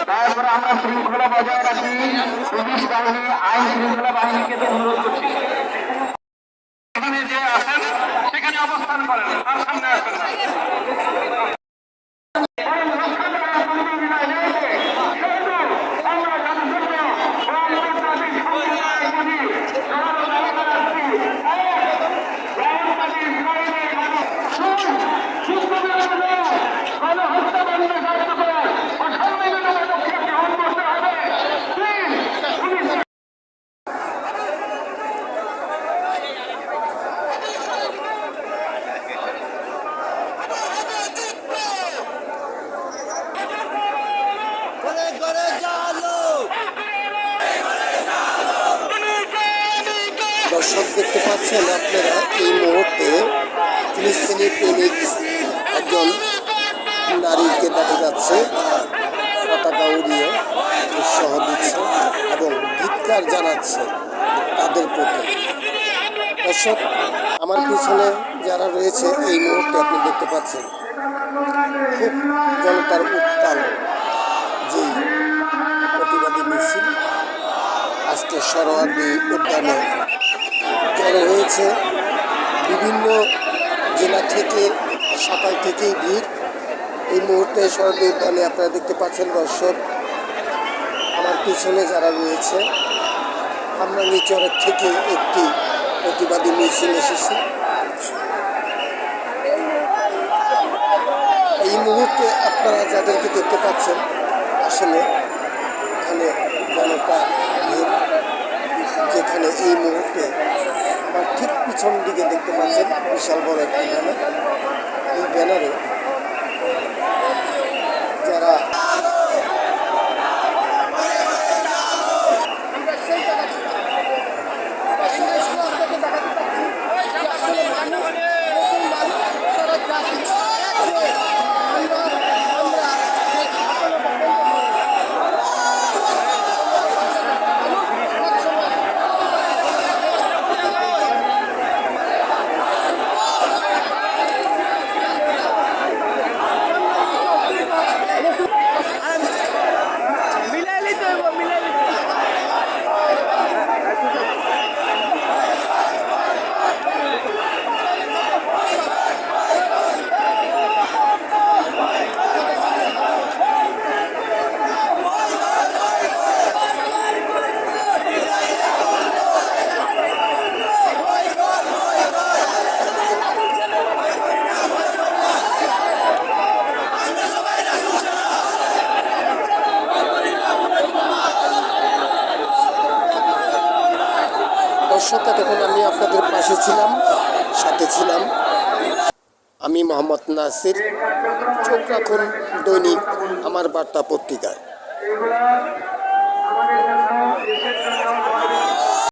তারপরে আমরা শৃঙ্খলা বজায় রাখি। পুলিশ বাহিনী, আইন শৃঙ্খলা বাহিনীকে অনুরোধ করছি, এখানে যে আছেন সেখানে অবস্থান করেন, তার সামনে আসবেন না। দর্শক দেখতে পাচ্ছেন আপনারা এই মুহূর্তে ফিলিস্তিনি প্রেমিক একজন নারীকে দেখা যাচ্ছে পতাকা উড়িয়ে উৎসাহ দিচ্ছে এবং ধিক্কার জানাচ্ছে তাদের প্রতি। দর্শক, আমার পিছনে যারা রয়েছে এই মুহূর্তে আপনি দেখতে পাচ্ছেন খুব জনতার উত্তাল যেই প্রতিবাদী মিছিল আজকে সরোয়ার্দী উদ্যানে জড়ো হয়েছে। বিভিন্ন জেলা থেকে সকাল থেকেই ভিড়। এই মুহূর্তে সরোয়ার্দী উদ্যানে আপনারা দেখতে পাচ্ছেন দর্শক, আমার পিছনে যারা রয়েছে, আমরা নিচরের থেকে একটি প্রতিবাদী মিছিল এসেছি। এই মুহূর্তে আপনারা যাদেরকে দেখতে পাচ্ছেন আসলে এখানে জনতা ভিড়, যেখানে এই মুহূর্তে আমার ঠিক পিছন দিকে দেখতে পাচ্ছেন বিশাল বড় একটি ব্যানার। এই ব্যানারে যারা দর্শক, তখন আমি আপনাদের পাশে ছিলাম, সাথে ছিলাম আমি মোহাম্মদ নাসির। চোখ রাখুন দৈনিক আমার বার্তা পত্রিকায়।